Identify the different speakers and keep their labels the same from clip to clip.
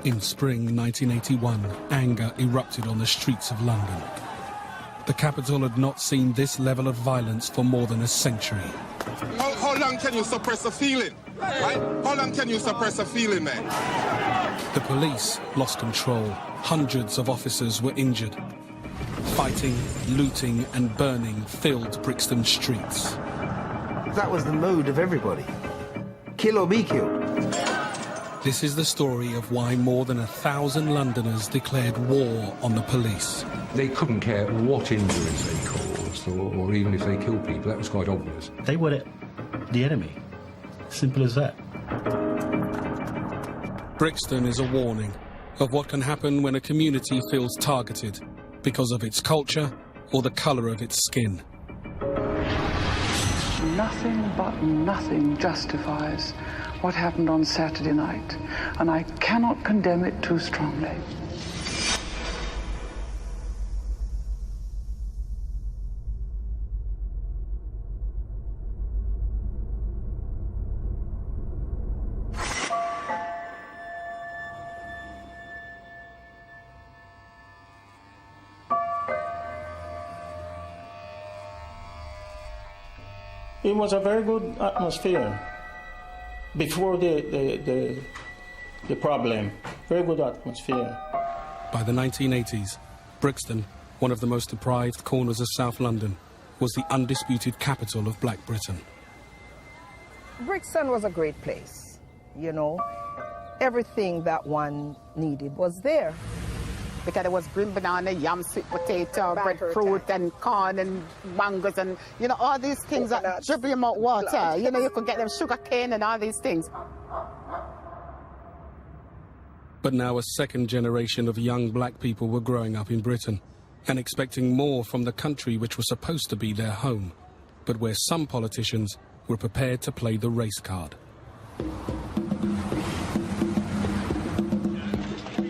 Speaker 1: In spring 1981, anger erupted on the streets of London. The capital had not seen this level of violence for more than a century.
Speaker 2: How long can you suppress a feeling? Right? How long can you suppress a feeling, man?
Speaker 1: The police lost control. Hundreds of officers were injured. Fighting, looting and burning filled Brixton streets.
Speaker 3: That was the mood of everybody. Kill or be killed.
Speaker 1: This is the story of why more than 1,000 Londoners declared war on the police.
Speaker 4: They couldn't care what injuries they caused, or even if they killed people. That was quite obvious.
Speaker 5: They were the enemy. Simple as that.
Speaker 1: Brixton is a warning of what can happen when a community feels targeted because of its culture or the colour of its skin.
Speaker 6: Nothing but nothing justifies what happened on Saturday night, and I cannot condemn it too strongly.
Speaker 7: It was a very good atmosphere before the problem. Very good atmosphere.
Speaker 1: By the 1980s, Brixton, one of the most deprived corners of South London, was the undisputed capital of Black Britain.
Speaker 8: Brixton was a great place, you know. Everything that one needed was there.
Speaker 9: Because there was green banana, yam, sweet potato, breadfruit and corn and mangoes and, you know, all these things that dribble them out water. You know, you could get them sugar cane and all these things.
Speaker 1: But now a second generation of young black people were growing up in Britain and expecting more from the country which was supposed to be their home, but where some politicians were prepared to play the race card.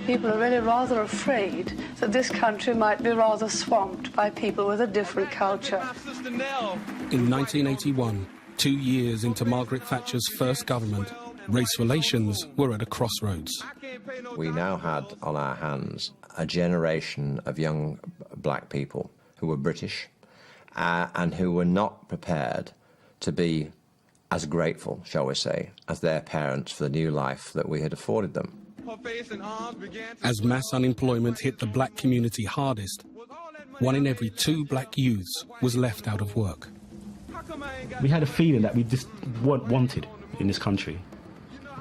Speaker 10: People are really rather afraid that this country might be rather swamped by people with a different culture.
Speaker 1: In 1981, 2 years into Margaret Thatcher's first government, race relations were at a crossroads.
Speaker 11: We now had on our hands a generation of young black people who were British and who were not prepared to be as grateful, shall we say, as their parents for the new life that we had afforded them.
Speaker 1: As mass unemployment hit the black community hardest, 1 in every 2 black youths was left out of work.
Speaker 5: We had a feeling that we just weren't wanted in this country.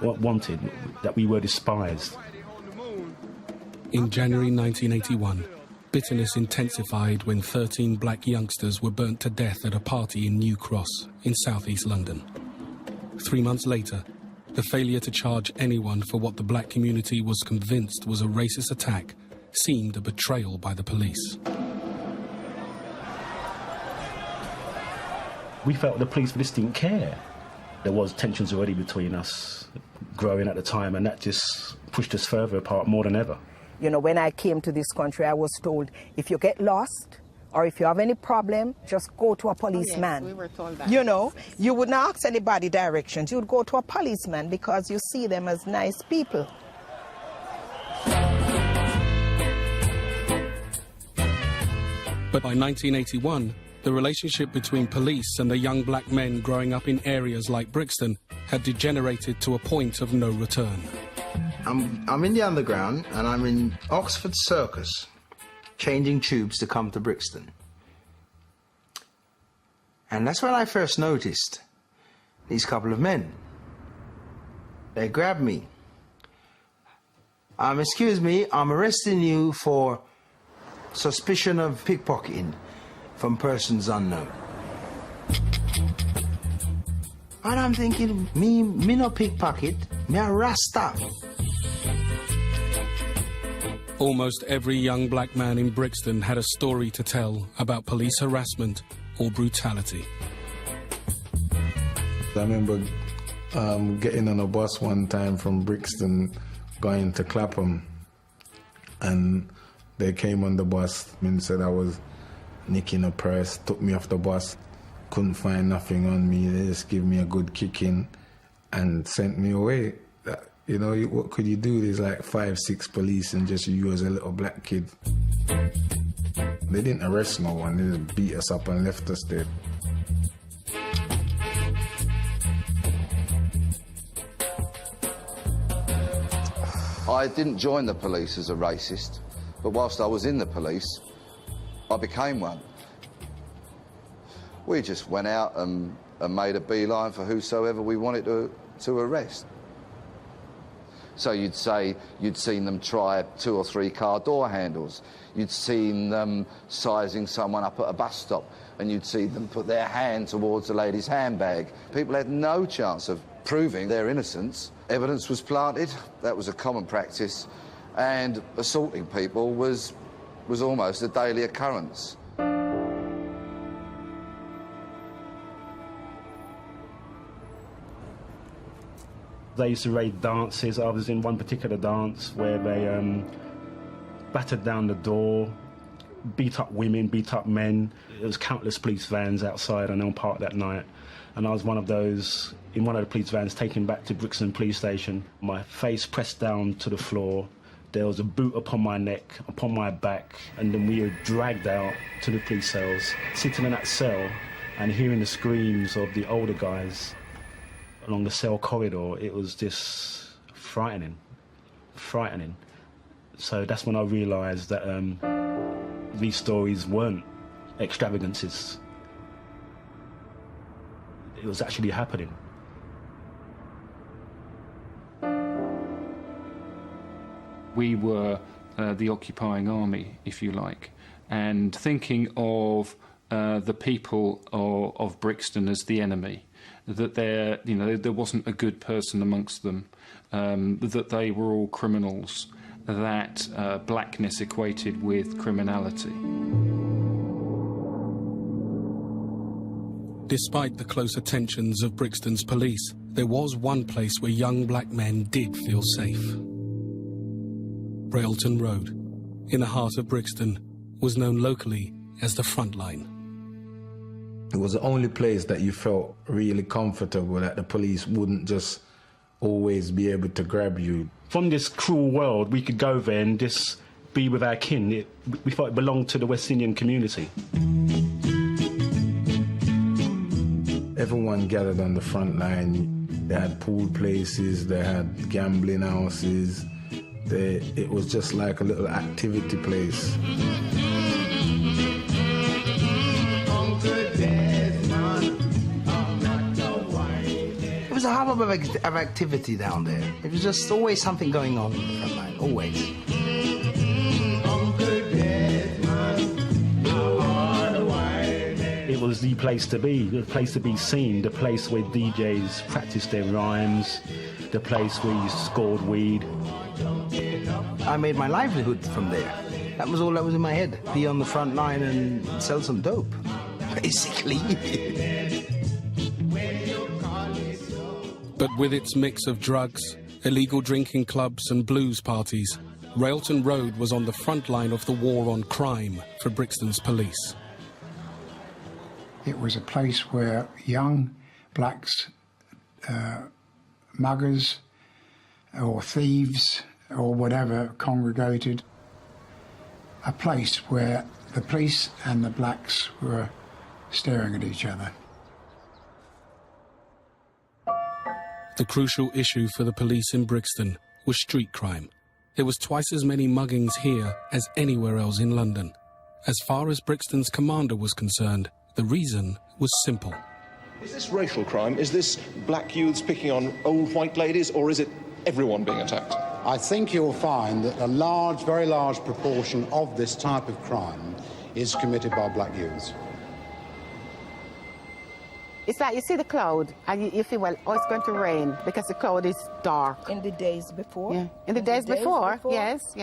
Speaker 5: Weren't wanted, that we were despised.
Speaker 1: In January 1981, bitterness intensified when 13 black youngsters were burnt to death at a party in New Cross in southeast London. 3 months later, the failure to charge anyone for what the black community was convinced was a racist attack seemed a betrayal by the police.
Speaker 5: We felt the police just didn't care. There was tensions already between us growing at the time, and that just pushed us further apart more than ever.
Speaker 8: You know, when I came to this country, I was told, if you get lost or if you have any problem, just go to a policeman.
Speaker 9: Oh, yes, we were told that.
Speaker 8: You know, you wouldn't ask anybody directions. You would go to a policeman because you see them as nice people.
Speaker 1: But by 1981, the relationship between police and the young black men growing up in areas like Brixton had degenerated to a point of no return.
Speaker 3: I'm in the underground and I'm in Oxford Circus, changing tubes to come to Brixton. And that's when I first noticed these couple of men. They grabbed me. Excuse me, I'm arresting you for suspicion of pickpocketing from persons unknown. And I'm thinking, me no pickpocket, me a Rasta.
Speaker 1: Almost every young black man in Brixton had a story to tell about police harassment or brutality.
Speaker 12: I remember getting on a bus one time from Brixton going to Clapham, and they came on the bus and said I was nicking a purse, took me off the bus, couldn't find nothing on me, they just gave me a good kicking and sent me away. You know, what could you do? There's like 5, 6 police and just you as a little black kid. They didn't arrest no one, they just beat us up and left us there.
Speaker 13: I didn't join the police as a racist, but whilst I was in the police, I became one. We just went out and made a beeline for whosoever we wanted to arrest. So you'd say you'd seen them try 2 or 3 car door handles. You'd seen them sizing someone up at a bus stop, and you'd see them put their hand towards a lady's handbag. People had no chance of proving their innocence. Evidence was planted, that was a common practice, and assaulting people was almost a daily occurrence.
Speaker 5: They used to raid dances. I was in one particular dance where they battered down the door, beat up women, beat up men. There was countless police vans outside on Elm Park that night. And I was one of those, in one of the police vans, taken back to Brixton police station. My face pressed down to the floor. There was a boot upon my neck, upon my back, and then we were dragged out to the police cells. Sitting in that cell and hearing the screams of the older guys along the cell corridor, it was just frightening. So that's when I realised that these stories weren't extravagances. It was actually happening.
Speaker 14: We were the occupying army, if you like, and thinking of the people of Brixton as the enemy, that there wasn't a good person amongst them, that they were all criminals, that blackness equated with criminality.
Speaker 1: Despite the close attentions of Brixton's police, there was one place where young black men did feel safe. Railton Road, in the heart of Brixton, was known locally as the front line.
Speaker 12: It was the only place that you felt really comfortable, that the police wouldn't just always be able to grab you.
Speaker 5: From this cruel world, we could go there and just be with our kin. We felt it belonged to the West Indian community.
Speaker 12: Everyone gathered on the front line. They had pool places, they had gambling houses. It was just like a little activity place.
Speaker 3: It was a hub of activity down there. It was just always something going on in the front line, always.
Speaker 5: It was the place to be, the place to be seen, the place where DJs practiced their rhymes, the place where you scored weed.
Speaker 3: I made my livelihood from there. That was all that was in my head. Be on the front line and sell some dope, basically.
Speaker 1: But with its mix of drugs, illegal drinking clubs and blues parties, Railton Road was on the front line of the war on crime for Brixton's police.
Speaker 15: It was a place where young blacks, muggers or thieves or whatever congregated. A place where the police and the blacks were staring at each other.
Speaker 1: The crucial issue for the police in Brixton was street crime. There was twice as many muggings here as anywhere else in London. As far as Brixton's commander was concerned, the reason was simple.
Speaker 16: Is this racial crime? Is this black youths picking on old white ladies, or is it everyone being attacked?
Speaker 17: I think you'll find that a large, very large proportion of this type of crime is committed by black youths.
Speaker 9: It's like you see the cloud and you feel, well, oh, it's going to rain because the cloud is dark.
Speaker 8: In the days before?
Speaker 9: Yeah. In the days before, yes.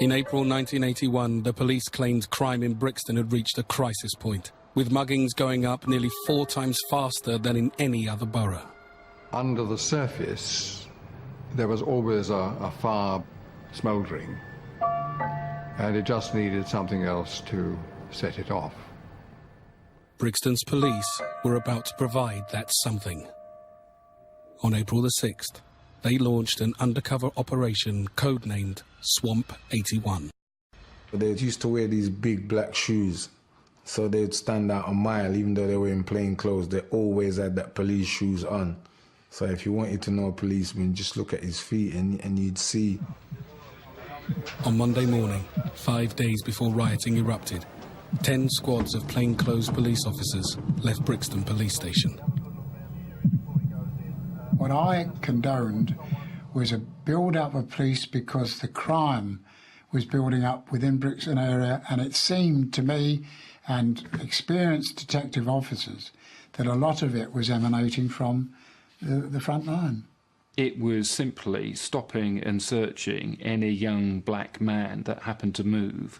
Speaker 1: In April 1981, the police claimed crime in Brixton had reached a crisis point, with muggings going up nearly 4 times faster than in any other borough.
Speaker 4: Under the surface, there was always a fire smouldering, and it just needed something else to set it off.
Speaker 1: Brixton's police were about to provide that something. On April the 6th, they launched an undercover operation codenamed Swamp 81.
Speaker 12: They used to wear these big black shoes, so they'd stand out a mile even though they were in plain clothes. They always had that police shoes on. So if you wanted to know a policeman, just look at his feet and you'd see.
Speaker 1: On Monday morning, 5 days before rioting erupted, 10 squads of plainclothes police officers left Brixton Police Station.
Speaker 15: What I condoned was a build-up of police because the crime was building up within Brixton area, and it seemed to me and experienced detective officers that a lot of it was emanating from the front line.
Speaker 14: It was simply stopping and searching any young black man that happened to move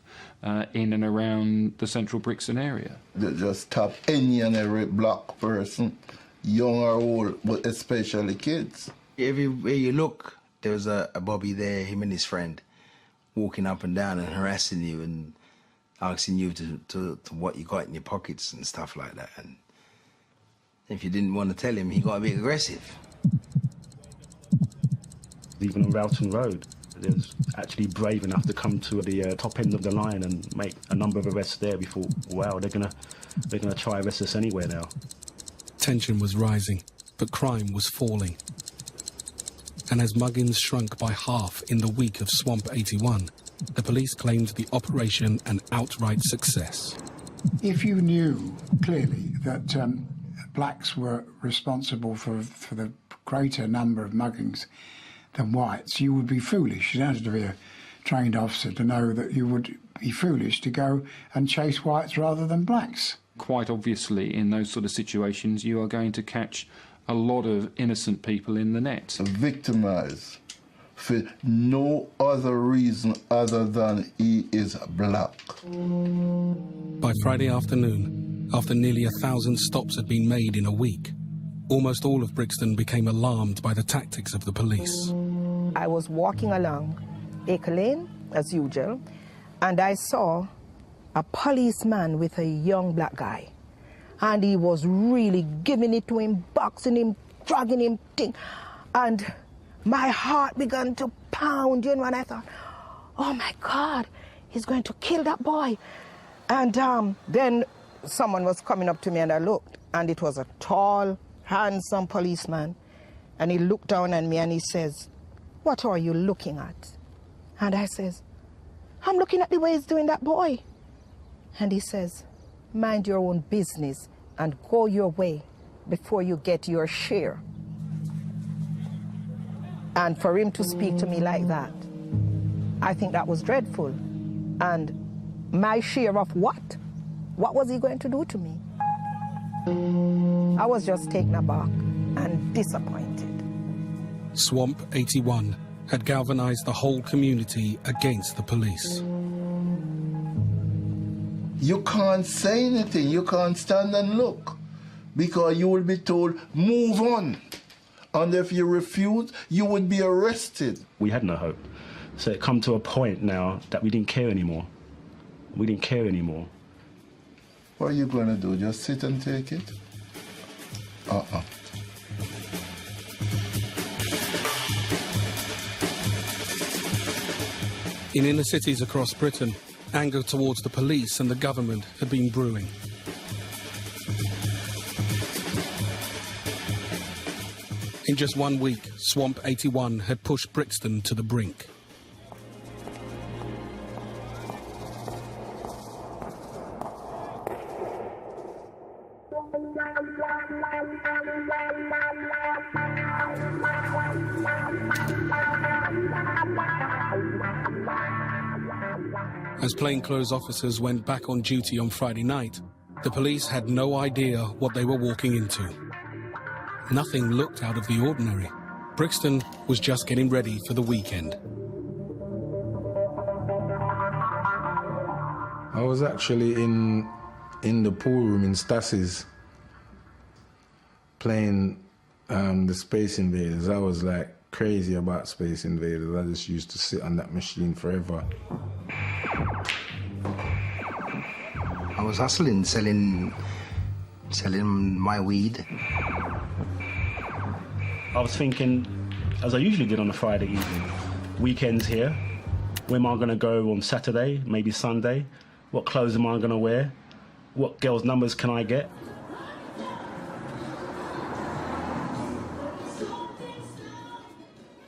Speaker 14: in and around the central Brixton area.
Speaker 18: They just stop any and every black person, young or old, but especially kids.
Speaker 3: Everywhere you look, there was a Bobby there, him and his friend, walking up and down and harassing you and asking you to what you got in your pockets and stuff like that. And if you didn't want to tell him, he got a bit aggressive.
Speaker 5: Even on Rowton Road, they was actually brave enough to come to the top end of the line and make a number of arrests there. We thought, wow, they're gonna try arrest us anywhere now.
Speaker 1: Tension was rising, but crime was falling. And as muggings shrunk by half in the week of Swamp 81, the police claimed the operation an outright success.
Speaker 15: If you knew clearly that blacks were responsible for the greater number of muggings than whites, you would be foolish. You don't have to be a trained officer to know that you would be foolish to go and chase whites rather than blacks.
Speaker 14: Quite obviously, in those sort of situations, you are going to catch a lot of innocent people in the net.
Speaker 18: Victimized for no other reason other than he is black.
Speaker 1: By Friday afternoon, after nearly 1,000 stops had been made in a week, almost all of Brixton became alarmed by the tactics of the police.
Speaker 8: I was walking along Acre Lane, as usual, and I saw a policeman with a young black guy. And he was really giving it to him, boxing him, dragging him, and my heart began to pound, you know, and I thought, oh my God, he's going to kill that boy. And then someone was coming up to me and I looked, and it was a tall, handsome policeman. And he looked down at me and he says, what are you looking at? And I says, I'm looking at the way he's doing that boy. And he says, mind your own business and go your way before you get your share. And for him to speak to me like that, I think that was dreadful. And my share of what? What was he going to do to me? I was just taken aback and disappointed.
Speaker 1: Swamp 81 had galvanized the whole community against the police.
Speaker 18: You can't say anything, you can't stand and look, because you will be told, move on. And if you refuse, you would be arrested.
Speaker 5: We had no hope. So it come to a point now that we didn't care anymore. We didn't care anymore.
Speaker 18: What are you going to do, just sit and take it?
Speaker 1: In inner cities across Britain, anger towards the police and the government had been brewing. In just 1 week, Swamp 81 had pushed Brixton to the brink. As plainclothes officers went back on duty on Friday night, the police had no idea what they were walking into. Nothing looked out of the ordinary. Brixton was just getting ready for the weekend.
Speaker 12: I was actually in the pool room in Stass's playing the Space Invaders. I was like crazy about Space Invaders. I just used to sit on that machine forever.
Speaker 3: I was hustling, selling my weed.
Speaker 5: I was thinking, as I usually did on a Friday evening. Weekends here. Where am I going to go on Saturday, maybe Sunday? What clothes am I going to wear? What girls' numbers can I get?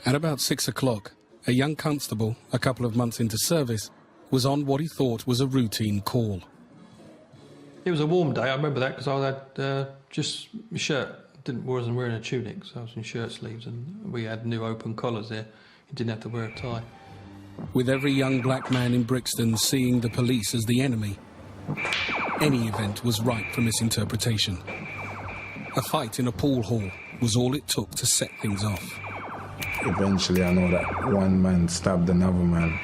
Speaker 1: At about 6 o'clock, a young constable, a couple of months into service, was on what he thought was a routine call.
Speaker 19: It was a warm day, I remember that, because I had just my shirt. Wasn't wearing a tunic, so I was in shirt sleeves, and we had new open collars there. You didn't have to wear a tie.
Speaker 1: With every young black man in Brixton seeing the police as the enemy, any event was ripe for misinterpretation. A fight in a pool hall was all it took to set things off.
Speaker 12: Eventually, I know that one man stabbed another man,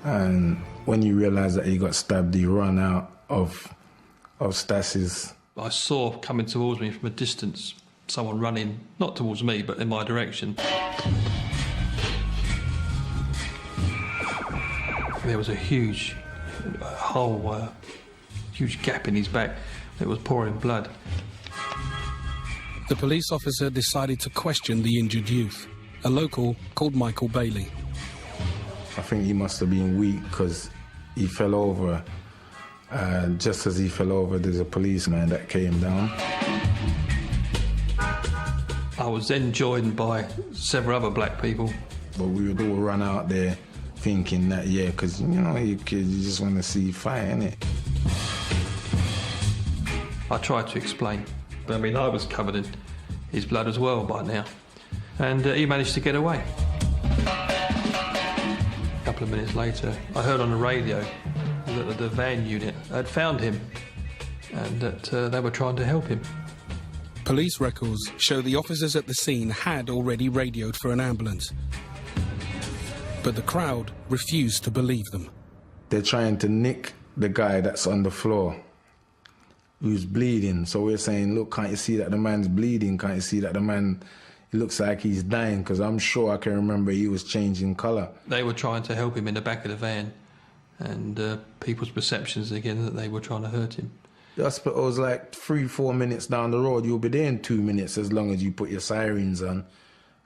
Speaker 12: and when you realise that he got stabbed, he ran out of Stasis.
Speaker 19: I saw coming towards me from a distance someone running, not towards me, but in my direction. There was a huge hole, huge gap in his back. It was pouring blood.
Speaker 1: The police officer decided to question the injured youth, a local called Michael Bailey.
Speaker 12: I think he must have been weak because he fell over. Just as he fell over, there's a policeman that came down.
Speaker 19: I was then joined by several other black people.
Speaker 12: But we would all run out there thinking that, yeah, because, you know, you kids, you just want to see fire, innit?
Speaker 19: I tried to explain. I mean, I was covered in his blood as well by now. And he managed to get away. A couple of minutes later, I heard on the radio that the van unit had found him and that they were trying to help him.
Speaker 1: Police records show the officers at the scene had already radioed for an ambulance. But the crowd refused to believe them.
Speaker 12: They're trying to nick the guy that's on the floor who's bleeding. So we're saying, look, can't you see that the man's bleeding? Can't you see that the man, it looks like he's dying? Because I'm sure I can remember he was changing colour.
Speaker 19: They were trying to help him in the back of the van, and people's perceptions again that they were trying to hurt him.
Speaker 12: The hospital was like 3-4 minutes down the road. You'll be there in 2 minutes as long as you put your sirens on.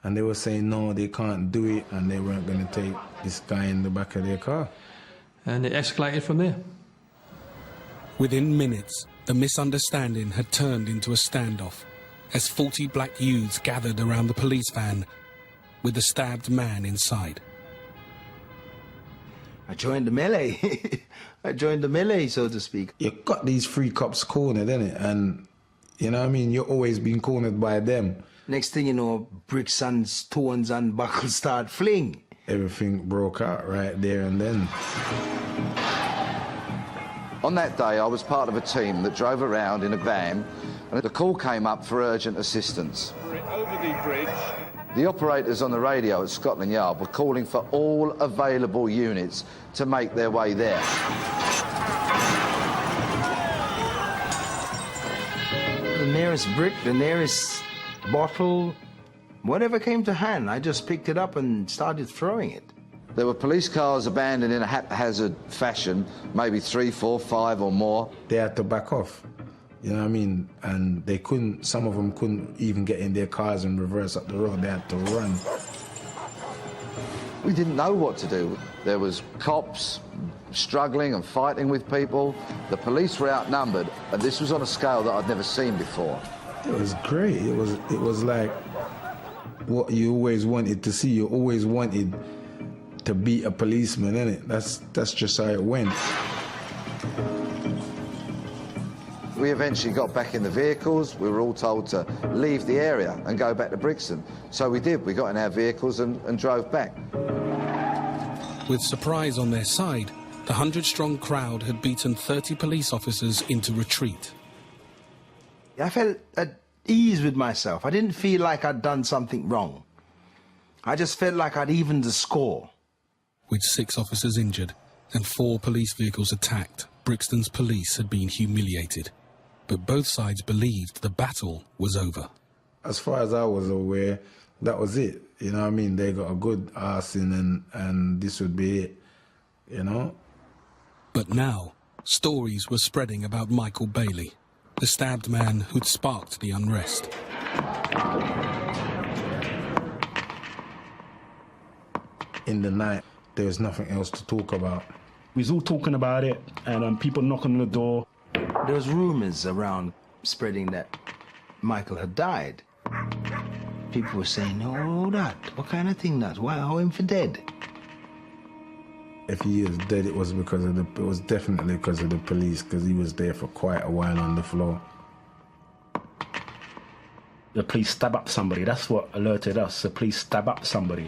Speaker 12: And they were saying, no, they can't do it, and they weren't going to take this guy in the back of their car.
Speaker 19: And it escalated from there.
Speaker 1: Within minutes, the misunderstanding had turned into a standoff as 40 black youths gathered around the police van with the stabbed man inside.
Speaker 3: I joined the melee. I joined the melee, so to speak.
Speaker 12: You've got these three cops cornered, innit? And, you know what I mean, you're always being cornered by them.
Speaker 3: Next thing you know, bricks and stones and buckles start fling.
Speaker 12: Everything broke out right there and then.
Speaker 13: On that day, I was part of a team that drove around in a van, and the call came up for urgent assistance.
Speaker 20: Over the bridge.
Speaker 13: The operators on the radio at Scotland Yard were calling for all available units to make their way there.
Speaker 3: The nearest brick, the nearest bottle, whatever came to hand, I just picked it up and started throwing it.
Speaker 13: There were police cars abandoned in a haphazard fashion, maybe 3, 4, 5 or more.
Speaker 12: They had to back off, you know what I mean? And they couldn't, some of them couldn't even get in their cars and reverse up the road. They had to run.
Speaker 13: We didn't know what to do. There was cops struggling and fighting with people. The police were outnumbered, and this was on a scale that I'd never seen before.
Speaker 12: It was great. It was like what you always wanted to see. You always wanted to be a policeman, innit? That's just how it went.
Speaker 13: We eventually got back in the vehicles. We were all told to leave the area and go back to Brixton. So we did. We got in our vehicles and drove back.
Speaker 1: With surprise on their side, the 100-strong crowd had beaten 30 police officers into retreat.
Speaker 3: I felt at ease with myself. I didn't feel like I'd done something wrong. I just felt like I'd evened the score.
Speaker 1: With 6 officers injured and 4 police vehicles attacked, Brixton's police had been humiliated. But both sides believed the battle was over.
Speaker 12: As far as I was aware, that was it. You know what I mean? They got a good arse in and this would be it, you know?
Speaker 1: But now, stories were spreading about Michael Bailey, the stabbed man who'd sparked the unrest.
Speaker 12: in the night, there was nothing else to talk about.
Speaker 5: We was all talking about it, and people knocking on the door.
Speaker 3: There was rumours around spreading that Michael had died. People were saying, "Oh, that, what kind of thing that? Why, how him for dead?"
Speaker 12: If he is dead, it was because of it was definitely because of the police, because he was there for quite a while on the floor.
Speaker 5: The police stab up somebody. That's what alerted us. The police stab up somebody.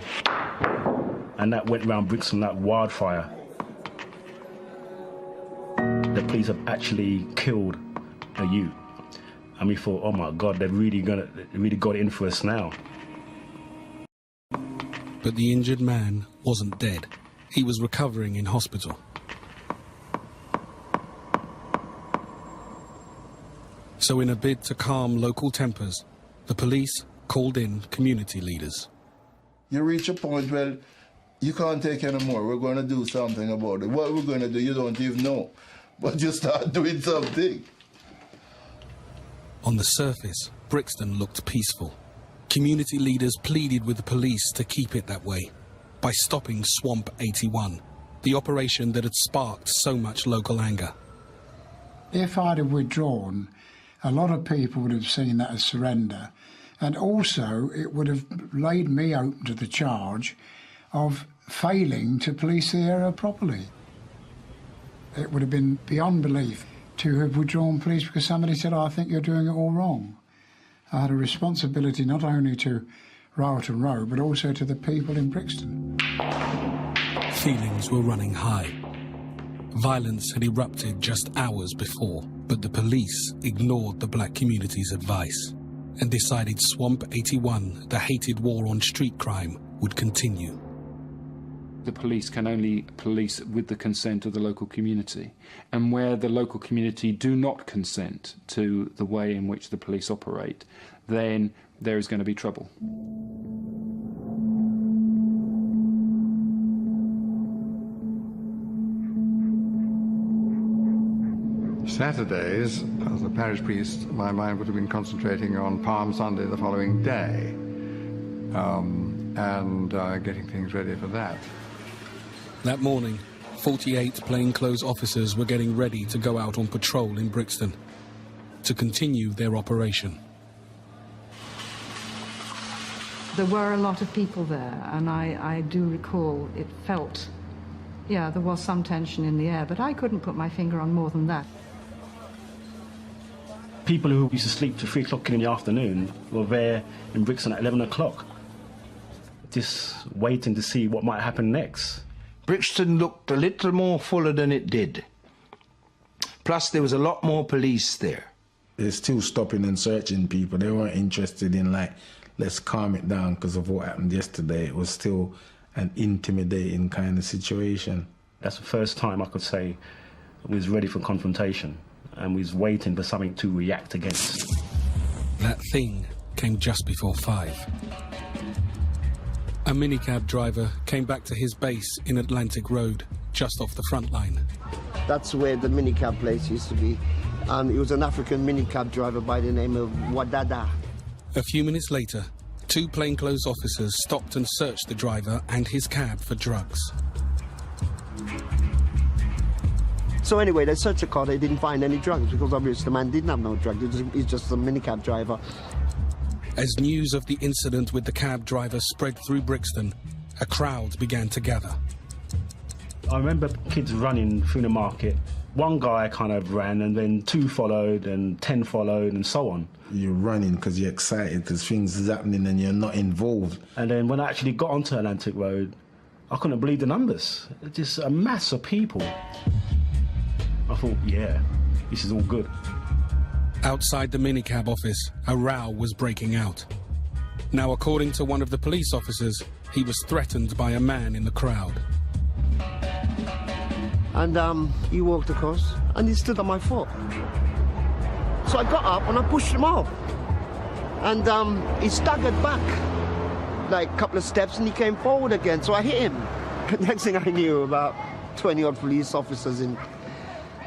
Speaker 5: And that went around Brixton like wildfire. The police have actually killed a youth. And we thought, oh my God, they really got it in for us now.
Speaker 1: But the injured man wasn't dead. He was recovering in hospital. So in a bid to calm local tempers, the police called in community leaders.
Speaker 18: You reach a point where you can't take anymore. We're going to do something about it. What we're going to do, you don't even know. But you start doing something.
Speaker 1: On the surface, Brixton looked peaceful. Community leaders pleaded with the police to keep it that way by stopping Swamp 81, the operation that had sparked so much local anger.
Speaker 15: If I'd have withdrawn, a lot of people would have seen that as surrender, and also it would have laid me open to the charge of failing to police the area properly. It would have been beyond belief to have withdrawn police because somebody said, "Oh, I think you're doing it all wrong." I had a responsibility not only to Rioton Road, but also to the people in Brixton.
Speaker 1: Feelings were running high. Violence had erupted just hours before, but the police ignored the black community's advice and decided Swamp 81, the hated war on street crime, would continue.
Speaker 14: The police can only police with the consent of the local community, and where the local community do not consent to the way in which the police operate, then there is going to be trouble.
Speaker 4: Saturdays, as a parish priest, my mind would have been concentrating on Palm Sunday the following day, and getting things ready for that.
Speaker 1: That morning, 48 plainclothes officers were getting ready to go out on patrol in Brixton to continue their operation.
Speaker 20: There were a lot of people there, and I do recall it felt, yeah, there was some tension in the air, but I couldn't put my finger on more than that.
Speaker 5: People who used to sleep till 3 o'clock in the afternoon were there in Brixton at 11 o'clock, just waiting to see what might happen next.
Speaker 3: Brixton looked a little more fuller than it did. Plus, there was a lot more police there.
Speaker 12: They're still stopping and searching people. They weren't interested in, like, let's calm it down because of what happened yesterday. It was still an intimidating kind of situation.
Speaker 5: That's the first time I could say we was ready for confrontation and we was waiting for something to react against.
Speaker 1: That thing came just before 5. A minicab driver came back to his base in Atlantic Road, just off the front line.
Speaker 21: That's where the minicab place used to be. He was an African minicab driver by the name of Wadada.
Speaker 1: A few minutes later, 2 plainclothes officers stopped and searched the driver and his cab for drugs.
Speaker 21: So anyway, they searched the car, they didn't find any drugs because obviously the man didn't have no drugs, he's just a minicab driver.
Speaker 1: As news of the incident with the cab driver spread through Brixton, a crowd began to gather.
Speaker 5: I remember kids running through the market. One guy kind of ran, and then 2 followed, and 10 followed, and so on.
Speaker 12: You're running because you're excited, because things is happening and you're not involved.
Speaker 5: And then when I actually got onto Atlantic Road, I couldn't believe the numbers. Just a mass of people. I thought, yeah, this is all good.
Speaker 1: Outside the minicab office, a row was breaking out. Now, according to one of the police officers, he was threatened by a man in the crowd.
Speaker 21: And he walked across and he stood on my foot. So I got up and I pushed him off. And he staggered back like a couple of steps and he came forward again. So I hit him. Next thing I knew, about 20 odd police officers in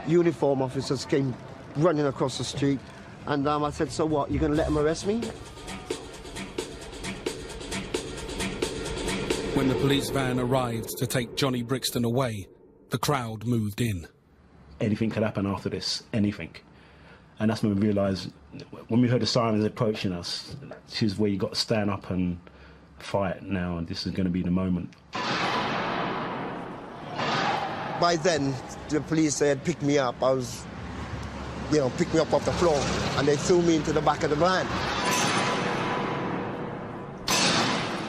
Speaker 21: uniform officers came running across the street. And I said, so what, you're going to let him arrest me?
Speaker 1: When the police van arrived to take Johnny Brixton away, the crowd moved in.
Speaker 5: Anything could happen after this, anything. And that's when we realised, when we heard the sirens approaching us, this is where you got to stand up and fight now, and this is going to be the moment.
Speaker 21: By then, the police had picked me up. I was, picked me up off the floor, and they threw me into the back of the van.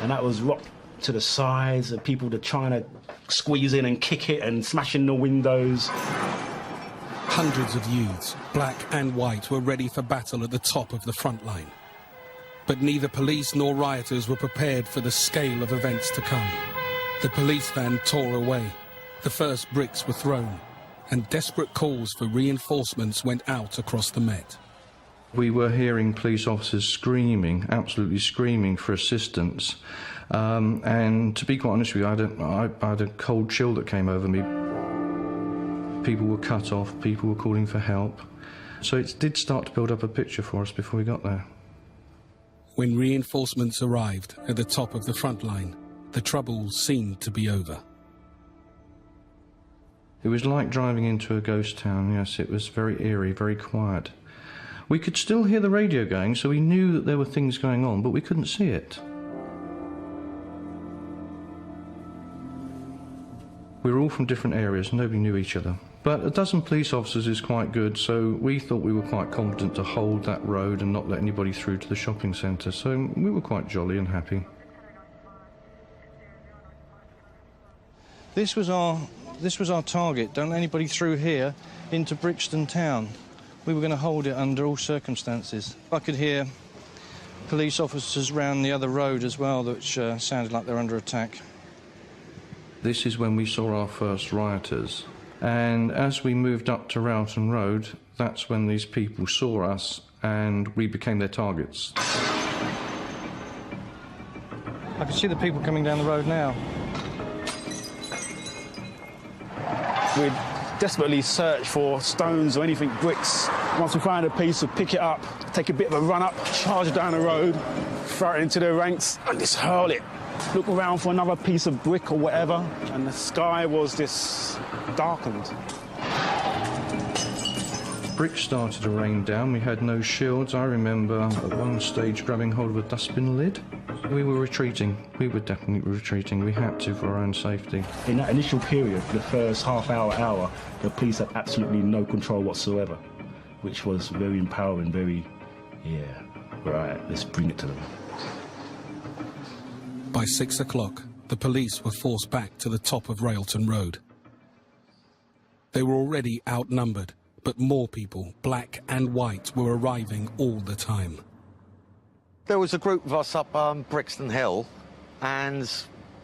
Speaker 5: And that was rocked to the sides, and people were trying to squeeze in and kick it and smashing the windows.
Speaker 1: Hundreds of youths, black and white, were ready for battle at the top of the front line. But neither police nor rioters were prepared for the scale of events to come. The police van tore away, the first bricks were thrown, and desperate calls for reinforcements went out across the Met.
Speaker 2: We were hearing police officers screaming, absolutely screaming for assistance. And to be quite honest with you, I had a cold chill that came over me. People were cut off, people were calling for help. So it did start to build up a picture for us before we got there.
Speaker 1: When reinforcements arrived at the top of the front line, the trouble seemed to be over.
Speaker 2: It was like driving into a ghost town, yes. It was very eerie, very quiet. We could still hear the radio going, so we knew that there were things going on, but we couldn't see it. We were all from different areas, nobody knew each other. But a dozen police officers is quite good, so we thought we were quite competent to hold that road and not let anybody through to the shopping centre, so we were quite jolly and happy. This was our target. Don't let anybody through here into Brixton town. We were going to hold it under all circumstances. I could hear police officers round the other road as well, which sounded like they're under attack. This is when we saw our first rioters. And as we moved up to Rowton Road, that's when these people saw us and we became their targets. I can see the people coming down the road now.
Speaker 5: We'd desperately search for stones or anything, bricks. Once we find a piece, we'd pick it up, take a bit of a run up, charge down the road, throw it into the ranks and just hurl it. Look around for another piece of brick or whatever, and the sky was just darkened.
Speaker 2: Bricks started to rain down. We had no shields. I remember at one stage grabbing hold of a dustbin lid. We were retreating. We were definitely retreating. We had to for our own safety.
Speaker 5: In that initial period, the first half hour, the police had absolutely no control whatsoever, which was very empowering, right, let's bring it to them.
Speaker 1: By 6 o'clock, the police were forced back to the top of Railton Road. They were already outnumbered, but more people, black and white, were arriving all the time.
Speaker 22: There was a group of us up Brixton Hill, and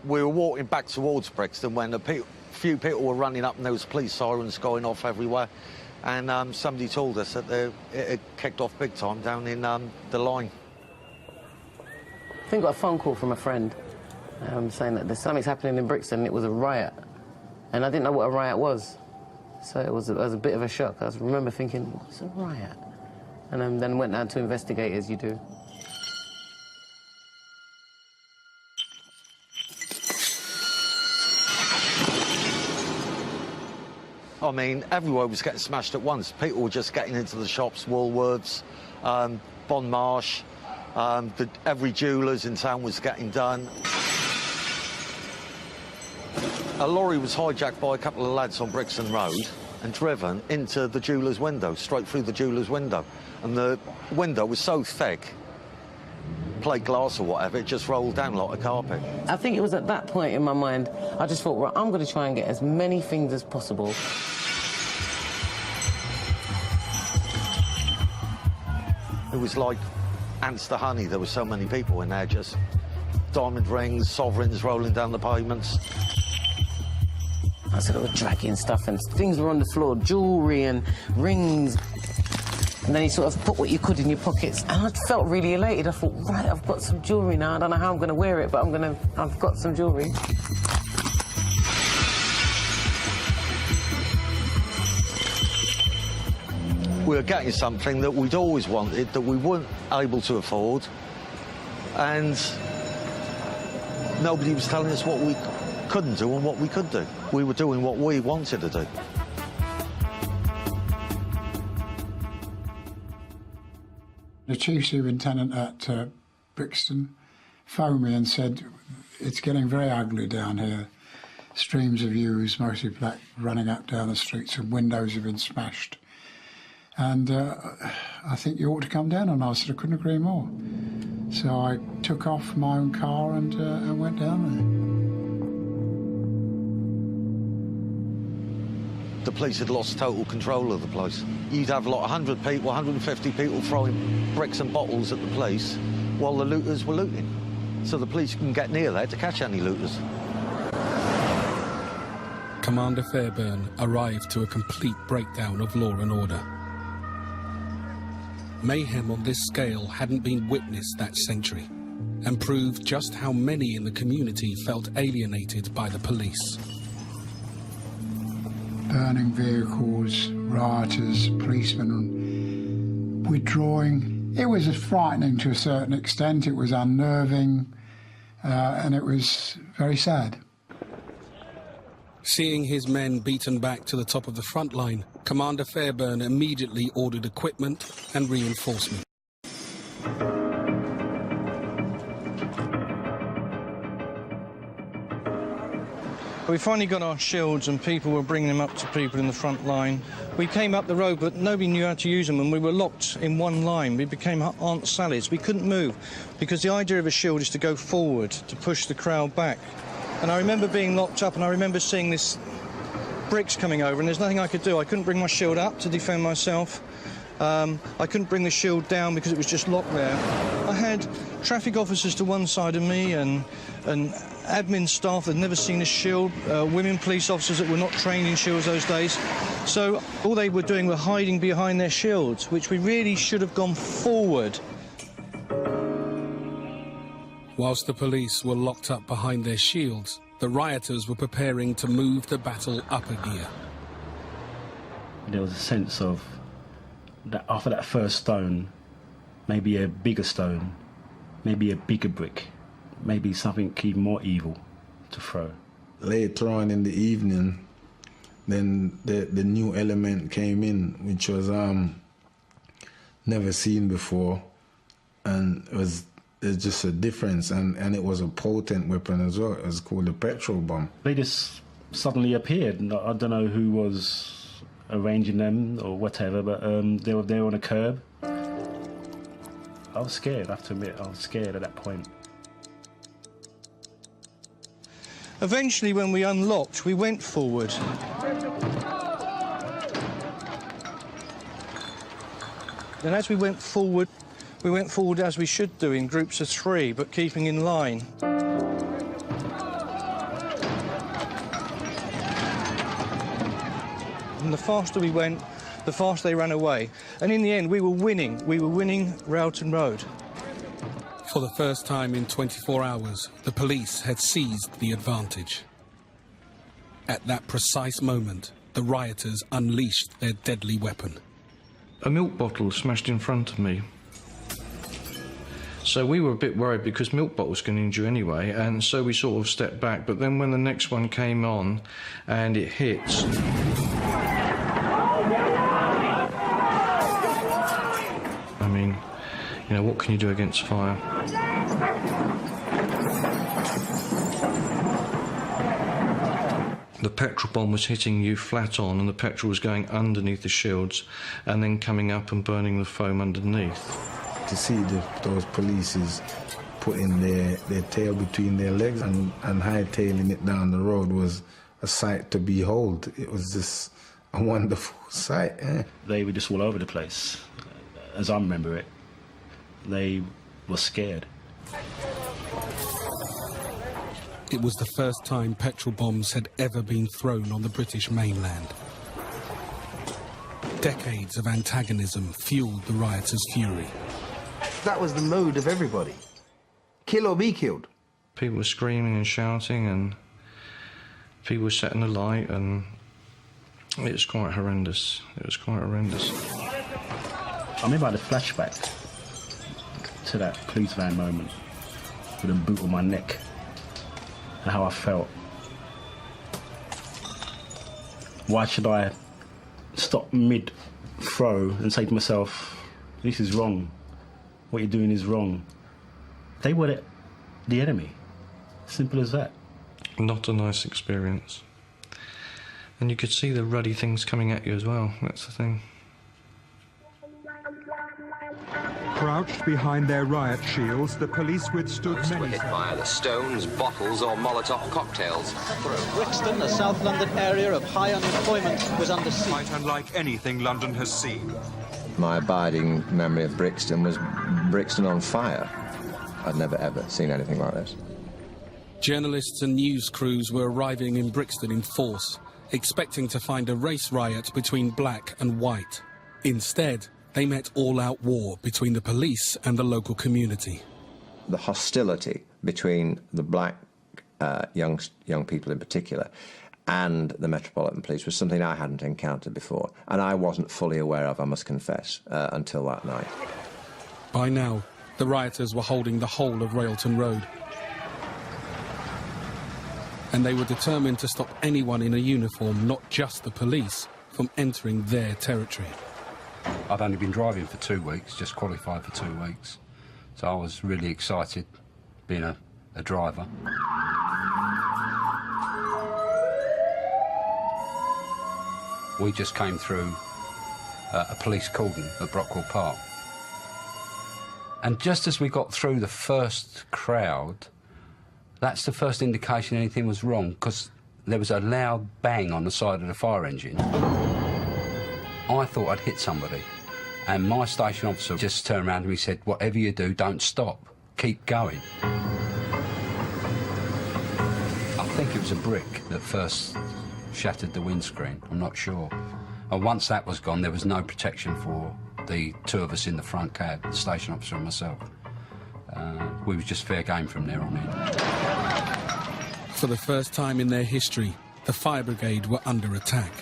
Speaker 22: we were walking back towards Brixton when a few people were running up and there was police sirens going off everywhere. And somebody told us that it had kicked off big time down in the line.
Speaker 23: I think I got a phone call from a friend saying that there's something's happening in Brixton. It was a riot, and I didn't know what a riot was, so it was a bit of a shock. I remember thinking, what's a riot? And then went down to investigate, as you do.
Speaker 22: I mean, everywhere was getting smashed at once. People were just getting into the shops, Woolworths, Bon Marsh. Every jeweller's in town was getting done. A lorry was hijacked by a couple of lads on Brixton Road and driven into the jeweller's window, straight through the jeweller's window. And the window was so thick, plate glass or whatever, it just rolled down like a carpet.
Speaker 23: I think it was at that point in my mind, I just thought, right, I'm going to try and get as many things as possible.
Speaker 22: It was like ants to honey. There were so many people in there, just diamond rings, sovereigns rolling down the pavements.
Speaker 23: I said, they were dragging stuff and things were on the floor, jewellery and rings. And then you sort of put what you could in your pockets. And I felt really elated. I thought, right, I've got some jewellery now. I don't know how I'm going to wear it, but I've got some jewellery.
Speaker 22: We were getting something that we'd always wanted, that we weren't able to afford. And nobody was telling us what we couldn't do and what we could do. We were doing what we wanted to do.
Speaker 15: The Chief Superintendent at Brixton phoned me and said, it's getting very ugly down here. Streams of youths, mostly black, running up down the streets and windows have been smashed. And I think you ought to come down. And I said, I couldn't agree more. So I took off my own car and went down there.
Speaker 22: The police had lost total control of the place. You'd have like 100 people, 150 people throwing bricks and bottles at the police while the looters were looting. So the police couldn't get near there to catch any looters.
Speaker 1: Commander Fairbairn arrived to a complete breakdown of law and order. Mayhem on this scale hadn't been witnessed that century, and proved just how many in the community felt alienated by the police.
Speaker 15: Burning vehicles, rioters, policemen withdrawing. It was frightening to a certain extent. It was unnerving, and it was very sad.
Speaker 1: Seeing his men beaten back to the top of the front line, Commander Fairbairn immediately ordered equipment and reinforcement.
Speaker 2: We finally got our shields and people were bringing them up to people in the front line. We came up the road, but nobody knew how to use them, and we were locked in one line. We became Aunt Sally's. We couldn't move, because the idea of a shield is to go forward, to push the crowd back. And I remember being locked up, and I remember seeing this bricks coming over, and there's nothing I could do. I couldn't bring my shield up to defend myself. I couldn't bring the shield down because it was just locked there. I had traffic officers to one side of me and admin staff that had never seen a shield, women police officers that were not trained in shields those days. So all they were doing were hiding behind their shields, which we really should have gone forward.
Speaker 1: Whilst the police were locked up behind their shields, the rioters were preparing to move the battle up a gear.
Speaker 5: There was a sense of that after that first stone, maybe a bigger stone, maybe a bigger brick, maybe something even more evil to throw.
Speaker 12: Later on in the evening, then the new element came in, which was never seen before, and there's just a difference, and it was a potent weapon as well. It was called a petrol bomb.
Speaker 5: They just suddenly appeared. I don't know who was arranging them or whatever, but they were there on a curb. I was scared, I have to admit. I was scared at that point.
Speaker 2: Eventually, when we unlocked, we went forward. And as we went forward as we should do, in groups of 3, but keeping in line. And the faster we went, the faster they ran away. And in the end, we were winning. We were winning Rowton Road.
Speaker 1: For the first time in 24 hours, the police had seized the advantage. At that precise moment, the rioters unleashed their deadly weapon.
Speaker 14: A milk bottle smashed in front of me. So we were a bit worried because milk bottles can injure anyway, and so we sort of stepped back. But then when the next one came on and it hits, I mean, you know, what can you do against fire? The petrol bomb was hitting you flat on, and the petrol was going underneath the shields and then coming up and burning the foam underneath.
Speaker 12: To see those polices putting their tail between their legs and hightailing it down the road was a sight to behold. It was just a wonderful sight.
Speaker 5: They were just all over the place. As I remember it, they were scared.
Speaker 1: It was the first time petrol bombs had ever been thrown on the British mainland. Decades of antagonism fueled the rioters' fury.
Speaker 3: That was the mood of everybody. Kill or be killed.
Speaker 14: People were screaming and shouting, and people were setting alight, and it was quite horrendous. It was quite horrendous.
Speaker 5: I remember I had a flashback to that police van moment with a boot on my neck. and how I felt. Why should I stop mid-throw and say to myself, this is wrong, what you're doing is wrong? They were the enemy. Simple as that.
Speaker 2: Not a nice experience. And you could see the ruddy things coming at you as well, that's the thing.
Speaker 6: Crouched behind their riot shields, the police withstood
Speaker 7: Most
Speaker 6: many...
Speaker 7: were hit by either stones, bottles or Molotov cocktails.
Speaker 10: Brixton, a South London area of high unemployment, was under siege.
Speaker 6: Quite unlike anything London has seen.
Speaker 11: My abiding memory of Brixton was Brixton on fire. I'd never ever seen anything like this.
Speaker 1: Journalists and news crews were arriving in Brixton in force, expecting to find a race riot between black and white. Instead, they met all-out war between the police and the local community.
Speaker 11: The hostility between the black young people in particular and the Metropolitan Police was something I hadn't encountered before, and I wasn't fully aware of, I must confess, until that night.
Speaker 1: By now, the rioters were holding the whole of Railton Road, and they were determined to stop anyone in a uniform, not just the police, from entering their territory.
Speaker 24: I'd only been driving for 2 weeks, just qualified for 2 weeks, so I was really excited being a driver. We just came through a police cordon at Brockwell Park. And just as we got through the first crowd, that's the first indication anything was wrong, because there was a loud bang on the side of the fire engine. I thought I'd hit somebody, and my station officer just turned around to me and said, whatever you do, don't stop, keep going. I think it was a brick that first shattered the windscreen, I'm not sure. And once that was gone, there was no protection for the two of us in the front cab, the station officer and myself. We was just fair game from there on in.
Speaker 1: For the first time in their history, the fire brigade were under attack.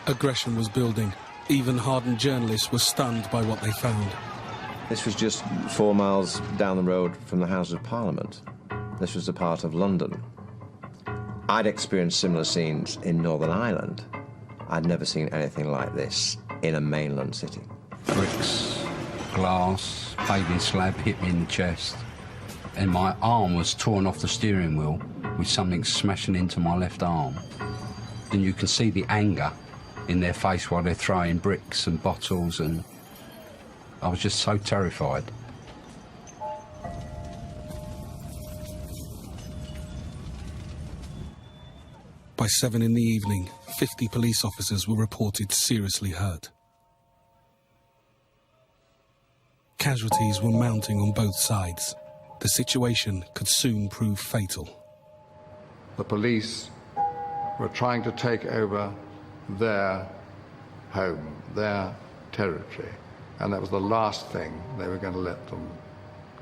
Speaker 1: Aggression was building. Even hardened journalists were stunned by what they found.
Speaker 11: This was just 4 miles down the road from the Houses of Parliament. This was a part of London. I'd experienced similar scenes in Northern Ireland. I'd never seen anything like this in a mainland city.
Speaker 24: Bricks, glass, paving slab hit me in the chest, and my arm was torn off the steering wheel with something smashing into my left arm. And you can see the anger in their face while they're throwing bricks and bottles, and I was just so terrified.
Speaker 1: By 7 in the evening, 50 police officers were reported seriously hurt. Casualties were mounting on both sides. The situation could soon prove fatal.
Speaker 4: The police were trying to take over their home, their territory, and that was the last thing they were going to let them